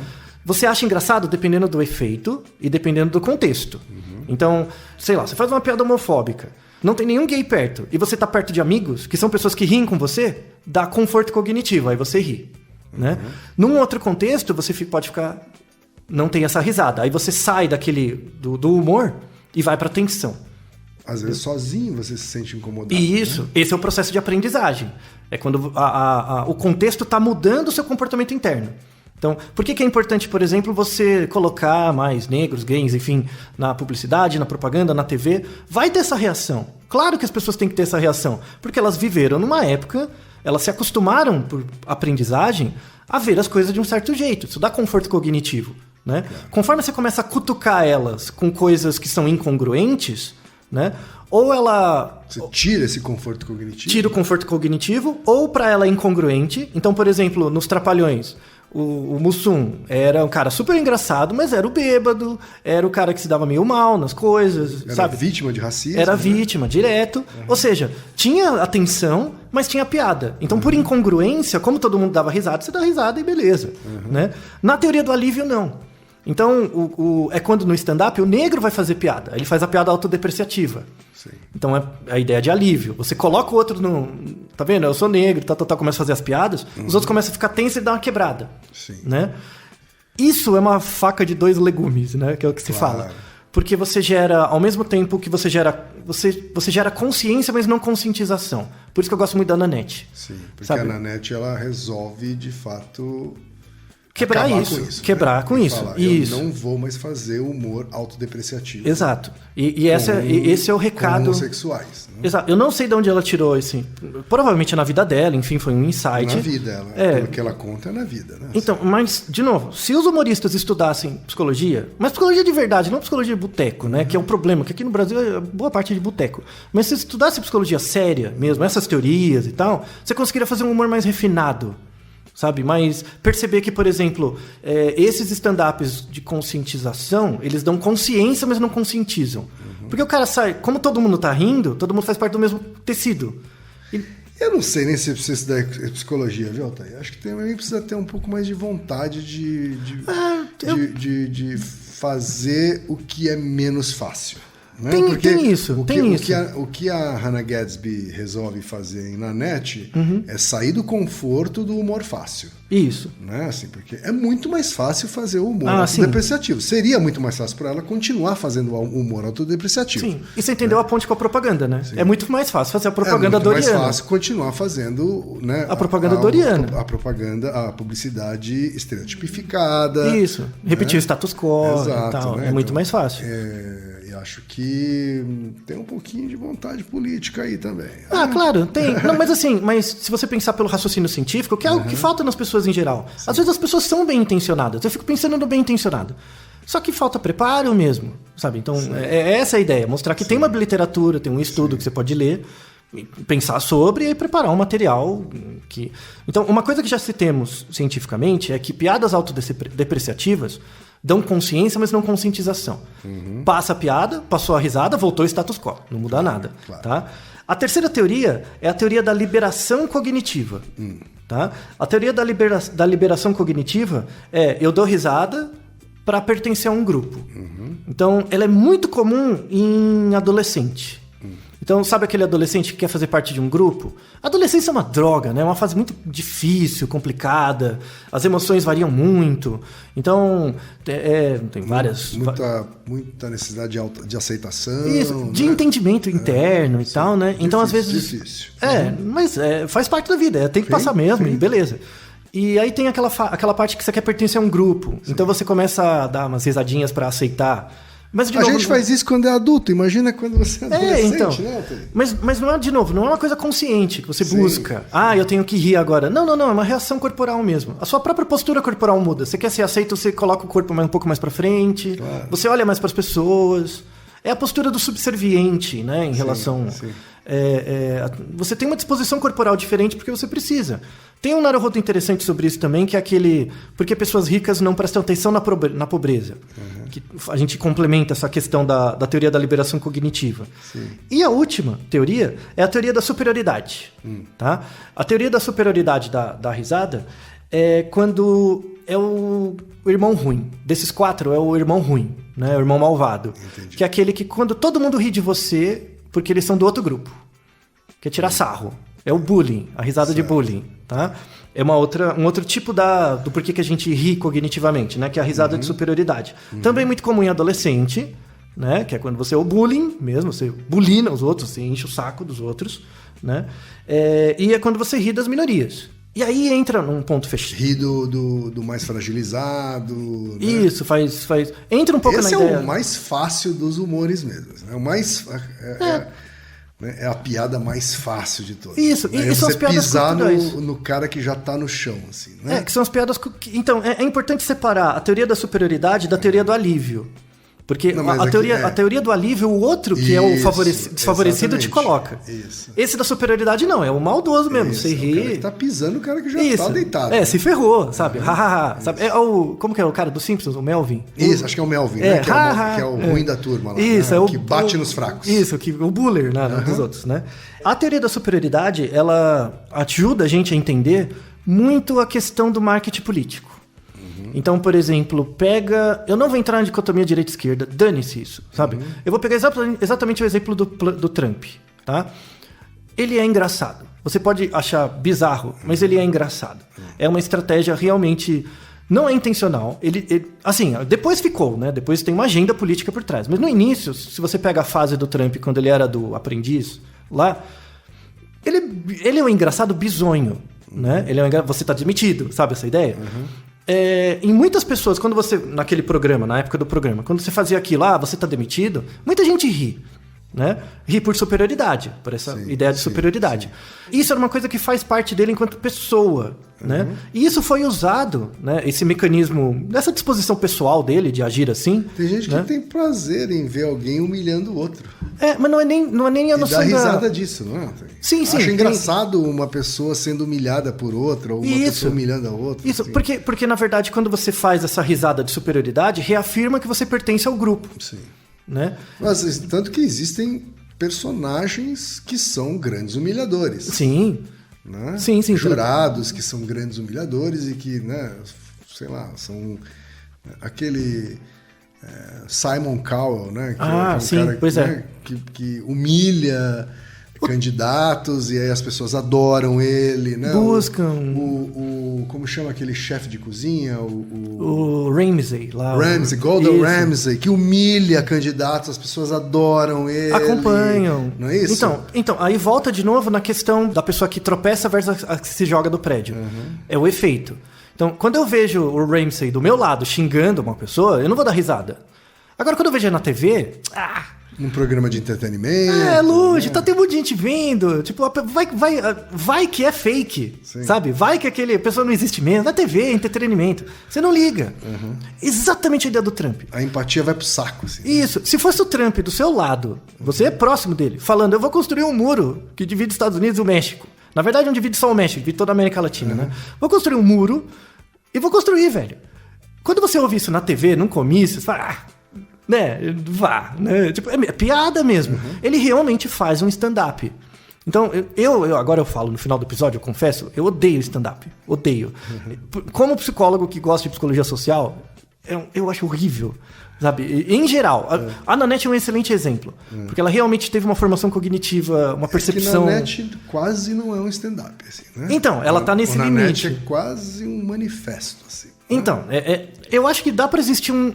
Você acha engraçado dependendo do efeito e dependendo do contexto. Então, sei lá, você faz uma piada homofóbica, não tem nenhum gay perto, e você tá perto de amigos, que são pessoas que riem com você, dá conforto cognitivo, aí você ri. Né? Num outro contexto, você pode ficar... Não tem essa risada. Aí você sai do humor e vai pra tensão. Às vezes sozinho você se sente incomodado. Isso, né? Esse é o processo de aprendizagem. É quando o contexto está mudando o seu comportamento interno. Então, por que é importante, por exemplo, você colocar mais negros, gays, enfim, na publicidade, na propaganda, na TV? Vai ter essa reação. Claro que as pessoas têm que ter essa reação, porque elas viveram numa época, elas se acostumaram por aprendizagem a ver as coisas de um certo jeito. Isso dá conforto cognitivo. Né? Conforme você começa a cutucar elas com coisas que são incongruentes, né? Ou ela... Você tira esse conforto cognitivo? Tira o conforto cognitivo, ou para ela é incongruente. Então, por exemplo, nos Trapalhões, o Mussum era um cara super engraçado, mas era o bêbado, era o cara que se dava meio mal nas coisas, Era sabe? vítima de racismo. Era né? vítima, direto. Ou seja, tinha atenção, mas tinha piada. Então, por incongruência, como todo mundo dava risada, você dá risada e beleza. Né? Na teoria do alívio, não. Então, é quando no stand-up o negro vai fazer piada. Ele faz a piada autodepreciativa. Sim. Então, é a ideia de alívio. Você coloca o outro no... Tá vendo? Eu sou negro, começa a fazer as piadas. Os outros começam a ficar tensos e dá uma quebrada. Sim. Né? Isso é uma faca de dois legumes, né? Que é o que se fala. Porque você gera, ao mesmo tempo que você gera consciência, mas não conscientização. Por isso que eu gosto muito da Nanete. Sim, porque sabe? a Nanete, ela resolve, de fato... Quebrar acabar isso. né? Quebrar com isso. Falar, isso. Eu não vou mais fazer humor autodepreciativo. Exato. E esse é o recado. Com homossexuais. Né? Exato. Eu não sei de onde ela tirou esse. Provavelmente é na vida dela, enfim, foi um insight. Na vida, pelo que ela conta é na vida, né? Então, mas, de novo, se os humoristas estudassem psicologia, mas psicologia de verdade, não psicologia de boteco, né? Que é o problema, que aqui no Brasil é boa parte de boteco. Mas se estudasse psicologia séria mesmo, essas teorias e tal, você conseguiria fazer um humor mais refinado. Sabe? Mas perceber que, por exemplo, esses stand-ups de conscientização, eles dão consciência, mas não conscientizam. Porque o cara sai... Como todo mundo tá rindo, todo mundo faz parte do mesmo tecido. Eu não sei nem se precisa estudar psicologia, viu, Altair? Acho que também precisa ter um pouco mais de vontade de fazer o que é menos fácil. Né? Tem isso. O que a Hannah Gadsby resolve fazer na net é sair do conforto do humor fácil. Isso. Né? Assim, porque é muito mais fácil fazer o humor autodepreciativo. Seria muito mais fácil para ela continuar fazendo o humor autodepreciativo. Sim. E você entendeu a ponte com a propaganda, né? Sim. É muito mais fácil fazer a propaganda doriana. É muito mais fácil continuar fazendo, né, a propaganda doriana. A propaganda, a publicidade estereotipificada. Isso. Repetir o status quo. Exato, e tal. Né? É muito mais fácil. Eu acho que tem um pouquinho de vontade política aí também. Claro, tem. Não, mas se você pensar pelo raciocínio científico, que é algo que falta nas pessoas em geral. Sim. Às vezes as pessoas são bem intencionadas. Eu fico pensando no bem intencionado. Só que falta preparo mesmo, sabe? Então, é essa a ideia. Mostrar que tem uma literatura, tem um estudo que você pode ler, pensar sobre e preparar um material que... Então, uma coisa que já citemos cientificamente é que piadas autodepreciativas dão consciência, mas não conscientização. Passa a piada, passou a risada, voltou ao status quo. Não muda nada. Claro. Tá? A terceira teoria é a teoria da liberação cognitiva. Tá? A teoria da liberação cognitiva é eu dou risada para pertencer a um grupo. Então, ela é muito comum em adolescente. Então, sabe aquele adolescente que quer fazer parte de um grupo? A adolescência é uma droga, né? É uma fase muito difícil, complicada. As emoções variam muito. Então, tem várias... Muita necessidade de aceitação. Isso, de entendimento interno e tal, né? Então, às vezes... Difícil. Mas faz parte da vida. Tem que passar mesmo, e beleza. E aí tem aquela parte que você quer pertencer a um grupo. Sim. Então, você começa a dar umas risadinhas para aceitar... Mas, a gente faz isso quando é adulto, imagina quando você é adolescente, então, né? Mas não é, de novo, não é uma coisa consciente que você busca. Eu tenho que rir agora. Não, é uma reação corporal mesmo. A sua própria postura corporal muda. Você quer ser aceito, você coloca o corpo um pouco mais pra frente, você olha mais pras pessoas. É a postura do subserviente, né, em relação... Sim. Você tem uma disposição corporal diferente porque você precisa. Tem um Naruhodo interessante sobre isso também, que é aquele... Porque pessoas ricas não prestam atenção na pobreza. Que a gente complementa essa questão da teoria da liberação cognitiva. Sim. E a última teoria é a teoria da superioridade. Tá? A teoria da superioridade da risada é quando é o irmão ruim. Desses quatro é o irmão ruim, né? O irmão malvado. Entendi. Que é aquele que quando todo mundo ri de você... porque eles são do outro grupo. Que é tirar sarro. É o bullying, a risada de bullying. Tá? É um outro tipo do porquê que a gente ri cognitivamente, né? Que é a risada de superioridade. Também muito comum em adolescente, né? Que é quando você é o bullying mesmo, você bulina os outros, você enche o saco dos outros. Né? E é quando você ri das minorias. E aí entra num ponto fechado. Ri do mais fragilizado. Né? Isso, faz. Entra um pouco na ideia. Esse é o mais fácil dos humores mesmo. Né? O mais. É a piada mais fácil de todas. Isso, e são as piadas pisar no cara que já tá no chão, assim, né? Que são as piadas... Então, é importante separar a teoria da superioridade da teoria do alívio. Porque Não, mas a teoria do alívio, o outro que é o desfavorecido te exatamente. coloca. Isso. Esse da superioridade não, é o maldoso mesmo. Isso, Você o cara ri. que tá pisando, o cara que já Isso. tá deitado. Se ferrou, sabe? Hahaha. Sabe? Como que é o cara dos Simpsons, o Melvin? Isso, acho que é o Melvin, É, né? Que é o ruim da turma lá. Isso, né? é o que bate nos fracos. Isso, o buller dos outros, né? A teoria da superioridade, ela ajuda a gente a entender muito a questão do marketing político. Então, por exemplo, eu não vou entrar na dicotomia direita-esquerda, dane-se isso, sabe? Eu vou pegar exatamente o exemplo do Trump, tá? Ele é engraçado. Você pode achar bizarro, mas ele é engraçado. É uma estratégia realmente... Não é intencional. Assim, depois ficou, né? Depois tem uma agenda política por trás. Mas no início, se você pega a fase do Trump, quando ele era do aprendiz, lá... Ele é um engraçado bizonho, né? Você tá demitido, sabe essa ideia? Em muitas pessoas, quando você... Naquele programa, na época do programa, quando você fazia aquilo, você tá demitido, muita gente ri. Né? Ri por superioridade, por essa ideia de superioridade. Isso era uma coisa que faz parte dele enquanto pessoa. Né? E isso foi usado, né? Esse mecanismo, essa disposição pessoal dele de agir assim. Tem gente que tem prazer em ver alguém humilhando o outro. Mas não é nem a noção dá risada disso, não é? Sim. Acho engraçado uma pessoa sendo humilhada por outra, ou uma pessoa humilhando a outra. Isso, assim. porque na verdade quando você faz essa risada de superioridade, reafirma que você pertence ao grupo. Sim. Né? Mas tanto que existem personagens que são grandes humilhadores. Sim. Né? Sim. Jurados que são grandes humilhadores e que, né, sei lá, são aquele Simon Cowell, né? Que é um sim, cara pois né, que humilha candidatos e aí as pessoas adoram ele, né? Buscam. Como chama aquele chefe de cozinha? O Ramsay lá. Gordon Ramsay, que humilha candidatos, as pessoas adoram ele. Acompanham. Não é isso? Então, aí volta de novo na questão da pessoa que tropeça versus a que se joga do prédio. É o efeito. Então, quando eu vejo o Ramsay do meu lado xingando uma pessoa, eu não vou dar risada. Agora, quando eu vejo ele na TV... Num programa de entretenimento. Longe, tá tem muita gente vendo. Tipo, vai que é fake, sabe? Vai que aquele pessoa não existe mesmo. Na TV, entretenimento. Você não liga. Exatamente a ideia do Trump. A empatia vai pro saco, assim. Isso. Se fosse o Trump do seu lado, você é próximo dele, falando, eu vou construir um muro que divide os Estados Unidos e o México. Na verdade, não divide só o México, divide toda a América Latina, né? Vou construir um muro e vou construir, velho. Quando você ouve isso na TV, num comício, você fala... né? Tipo, é piada mesmo. Ele realmente faz um stand-up. Então, agora eu falo no final do episódio, eu confesso, eu odeio stand-up. Odeio. Como psicólogo que gosta de psicologia social, eu acho horrível. Sabe? Em geral, a Nanette é um excelente exemplo. Porque ela realmente teve uma formação cognitiva, uma percepção... A Nanette quase não é um stand-up, assim, né? Então, ela tá nesse limite. A Nanette é quase um manifesto, assim. Então, eu acho que dá pra existir um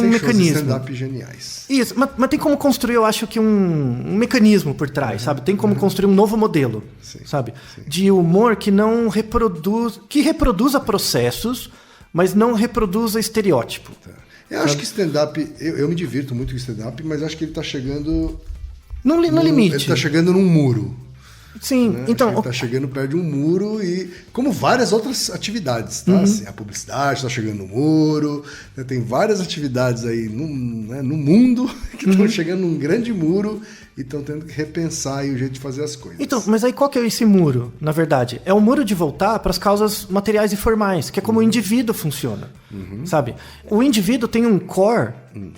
mecanismo. Stand-up geniais. Isso, mas tem como construir, eu acho que um mecanismo por trás, sabe? Tem como construir um novo modelo, sabe? De humor que não reproduza processos, mas não reproduza estereótipo. Eu acho que stand-up, eu me divirto muito com stand-up, mas acho que ele tá chegando... No limite. Ele tá chegando num muro. Sim, né? então... Ele tá chegando perto de um muro e... Como várias outras atividades, tá? Assim, a publicidade tá chegando no muro, né? Tem várias atividades aí no mundo que estão chegando num grande muro e estão tendo que repensar aí o jeito de fazer as coisas. Então, mas aí qual que é esse muro, na verdade? É o muro de voltar para as causas materiais e formais, que é como o indivíduo funciona, sabe? O indivíduo tem um core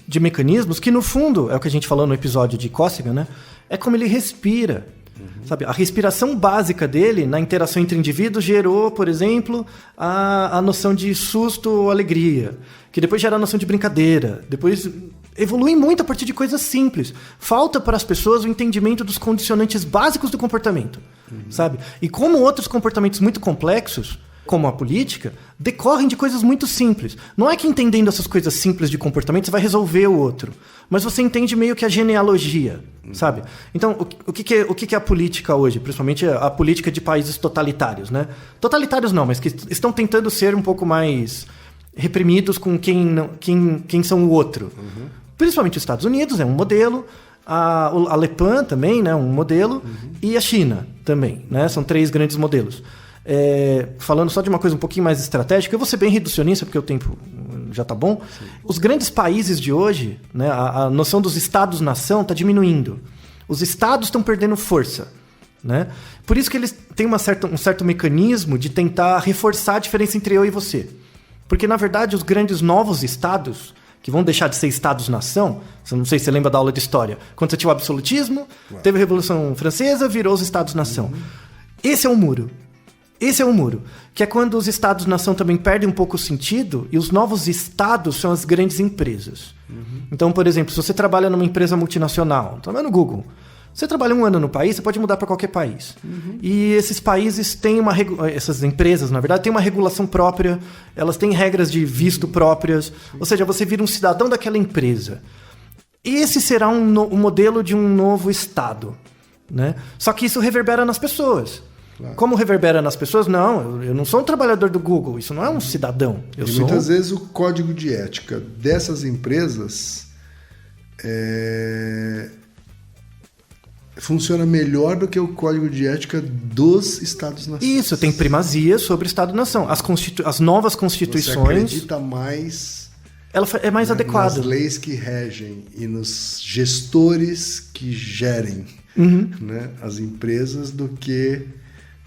de mecanismos que, no fundo, é o que a gente falou no episódio de Cossigan, né? É como ele respira. Sabe, a respiração básica dele na interação entre indivíduos gerou, por exemplo, a noção de susto ou alegria, que depois gera a noção de brincadeira, depois evolui muito a partir de coisas simples. Falta para as pessoas o entendimento dos condicionantes básicos do comportamento, sabe? E como outros comportamentos muito complexos, como a política, decorrem de coisas muito simples. Não é que entendendo essas coisas simples de comportamento você vai resolver o outro, mas você entende meio que a genealogia, sabe? Então, o que é a política hoje? Principalmente a política de países totalitários, né? Totalitários não, mas que estão tentando ser um pouco mais reprimidos com quem são o outro. Principalmente os Estados Unidos é um modelo, a Le Pen também, né, um modelo, e a China também, né? São 3 grandes modelos. Falando só de uma coisa um pouquinho mais estratégica, eu vou ser bem reducionista, porque o tempo já tá bom. Sim. Os grandes países de hoje, né, a noção dos estados-nação está diminuindo. Os estados estão perdendo força. Né? Por isso que eles têm um certo mecanismo de tentar reforçar a diferença entre eu e você. Porque, na verdade, os grandes novos estados, que vão deixar de ser estados-nação, não sei se você lembra da aula de história, quando você tinha o absolutismo, teve a Revolução Francesa, virou os estados-nação. Esse é um muro. Esse é um muro. Que é quando os estados-nação também perdem um pouco o sentido e os novos estados são as grandes empresas. Então, por exemplo, se você trabalha numa empresa multinacional, trabalha no Google, você trabalha 1 ano no país, você pode mudar para qualquer país. E esses países têm essas empresas, na verdade, têm uma regulação própria, elas têm regras de visto próprias, ou seja, você vira um cidadão daquela empresa. Esse será um modelo de um novo Estado. Né? Só que isso reverbera nas pessoas. Claro. Como reverbera nas pessoas? Não, eu não sou um trabalhor do Google, isso não é um cidadão. Muitas vezes o código de ética dessas empresas funciona melhor do que o código de ética dos Estados-nação. Isso, tem primazia sobre o Estado-nação. As novas constituições... Você acredita mais... Ela é mais adequada. Nas leis que regem e nos gestores que gerem né, as empresas do que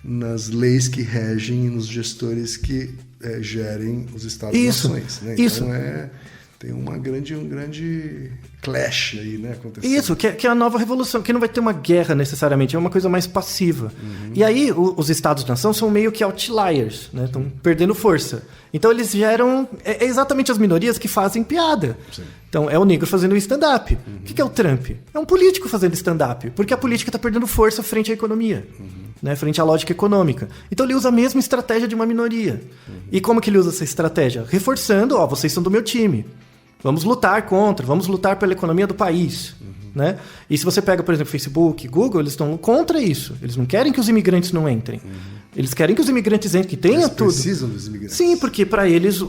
nas leis que regem e nos gestores que gerem os Estados-nações. Né? Isso. Então tem um grande clash aí, né, acontecendo. Isso, que é a nova revolução, que não vai ter uma guerra necessariamente, é uma coisa mais passiva. E aí os Estados-nação são meio que outliers, né? Estão perdendo força. Então eles geram exatamente as minorias que fazem piada. Sim. Então é o negro fazendo stand-up. O que é o Trump? É um político fazendo stand-up, porque a política está perdendo força frente à economia. Né, frente à lógica econômica. Então ele usa a mesma estratégia de uma minoria. E como que ele usa essa estratégia? Reforçando, vocês são do meu time. Vamos lutar pela economia do país. Né? E se você pega, por exemplo, Facebook, Google, eles estão contra isso. Eles não querem que os imigrantes não entrem. Eles querem que os imigrantes entrem, que tenha tudo. Eles precisam dos imigrantes. Sim, porque para eles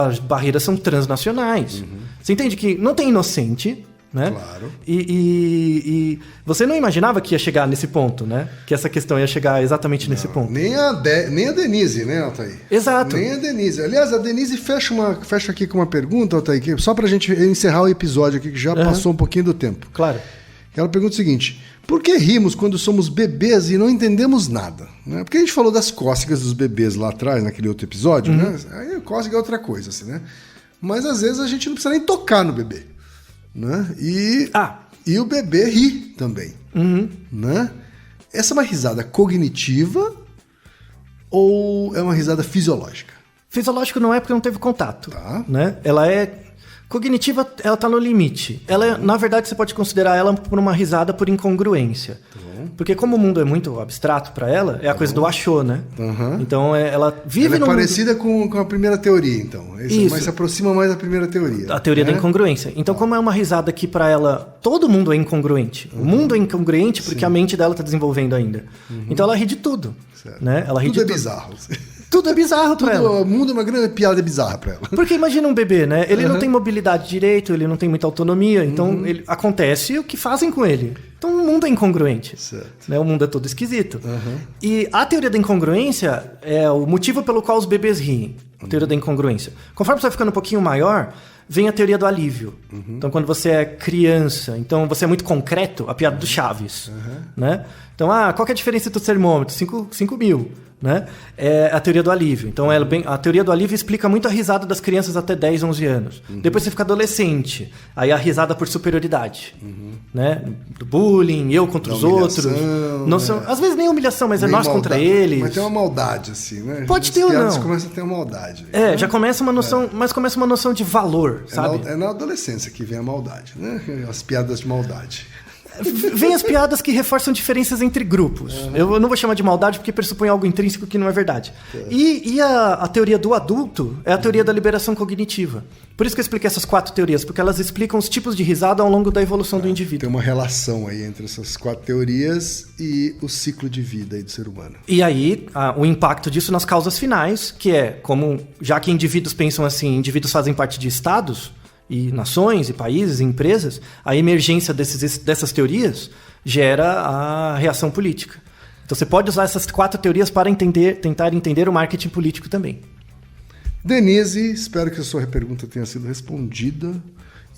as barreiras são transnacionais. Você entende que não tem inocente... Né? Claro. E você não imaginava que ia chegar nesse ponto, né? Que essa questão ia chegar exatamente nesse ponto. Nem a Denise, né, Altair? Exato. Nem a Denise. Aliás, a Denise fecha aqui com uma pergunta, Altair, só pra gente encerrar o episódio aqui, que já passou um pouquinho do tempo. Claro. Ela pergunta o seguinte: por que rimos quando somos bebês e não entendemos nada? Né? Porque a gente falou das cócegas dos bebês lá atrás, naquele outro episódio, né? Aí cócega é outra coisa, assim, né? Mas às vezes a gente não precisa nem tocar no bebê. Né? E o bebê ri também. Né? Essa é uma risada cognitiva ou é uma risada fisiológica? Fisiológico não é porque não teve contato. Tá. Né? Ela é cognitiva, ela está no limite. Ela, na verdade, você pode considerar ela por uma risada por incongruência. Porque como o mundo é muito abstrato para ela, é a coisa do achou, né? Então ela vive ela é parecida com a primeira teoria, então. Isso. Mas se aproxima mais da primeira teoria. A teoria da incongruência. Então, como é uma risada que para ela todo mundo é incongruente. O mundo é incongruente porque a mente dela está desenvolvendo ainda. Então ela ri de tudo. Né? Ela ri tudo de é bizarro. Tudo é bizarro para ela. O mundo é uma grande piada bizarra para ela. Porque imagina um bebê, né? Ele não tem mobilidade direito, ele não tem muita autonomia, então acontece o que fazem com ele. Então o mundo é incongruente. Né? O mundo é todo esquisito. E a teoria da incongruência é o motivo pelo qual os bebês riem. A teoria da incongruência. Conforme você vai ficando um pouquinho maior, vem a teoria do alívio. Então quando você é criança, então você é muito concreto, a piada do Chaves. Né? Então, qual que é a diferença do termômetro? 5.000. Né? É a teoria do alívio. Então, a teoria do alívio explica muito a risada das crianças até 10, 11 anos. Depois você fica adolescente. Aí a risada por superioridade. Né? Do bullying, eu contra os outros. Não são, às vezes nem humilhação, mas nem nós maldade, contra eles. Mas tem uma maldade, assim, né? Pode ter ou não. Começa a ter uma maldade. Já começa uma noção, mas começa uma noção de valor, sabe? É na adolescência que vem a maldade, né? As piadas de maldade. Vem as piadas que reforçam diferenças entre grupos. Eu não vou chamar de maldade porque pressupõe algo intrínseco que não é verdade. E a teoria do adulto é a teoria da liberação cognitiva. Por isso que eu expliquei essas 4 teorias, porque elas explicam os tipos de risada ao longo da evolução do indivíduo. Tem uma relação aí entre essas 4 teorias e o ciclo de vida aí do ser humano. E aí, o impacto disso nas causas finais, que é como, já que indivíduos pensam assim, indivíduos fazem parte de estados, e nações, e países, e empresas, a emergência dessas teorias gera a reação política. Então você pode usar essas 4 teorias para tentar entender o marketing político também. Denise, espero que a sua pergunta tenha sido respondida,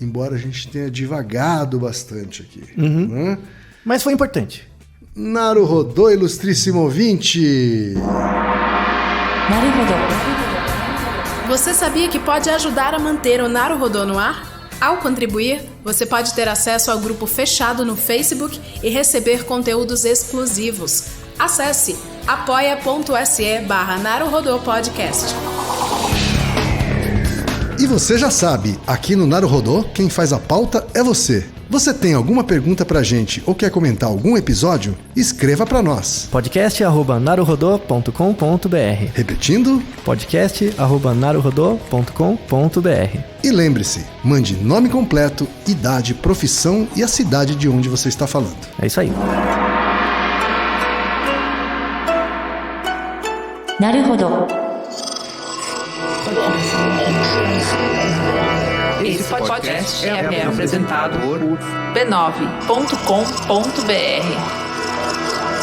embora a gente tenha divagado bastante aqui. Né? Mas foi importante. Naruhodô, ilustríssimo ouvinte. Naruhodo. Você sabia que pode ajudar a manter o Naruhodô no ar? Ao contribuir, você pode ter acesso ao grupo fechado no Facebook e receber conteúdos exclusivos. Acesse apoia.se/Naruhodô Podcast. E você já sabe, aqui no Naruhodô, quem faz a pauta é você. Você tem alguma pergunta pra gente ou quer comentar algum episódio? Escreva pra nós. podcast@naruhodô.com.br. Repetindo? podcast@naruhodô.com.br. E lembre-se, mande nome completo, idade, profissão e a cidade de onde você está falando. É isso aí. Naruhodo. Esse podcast é apresentado por b9.com.br.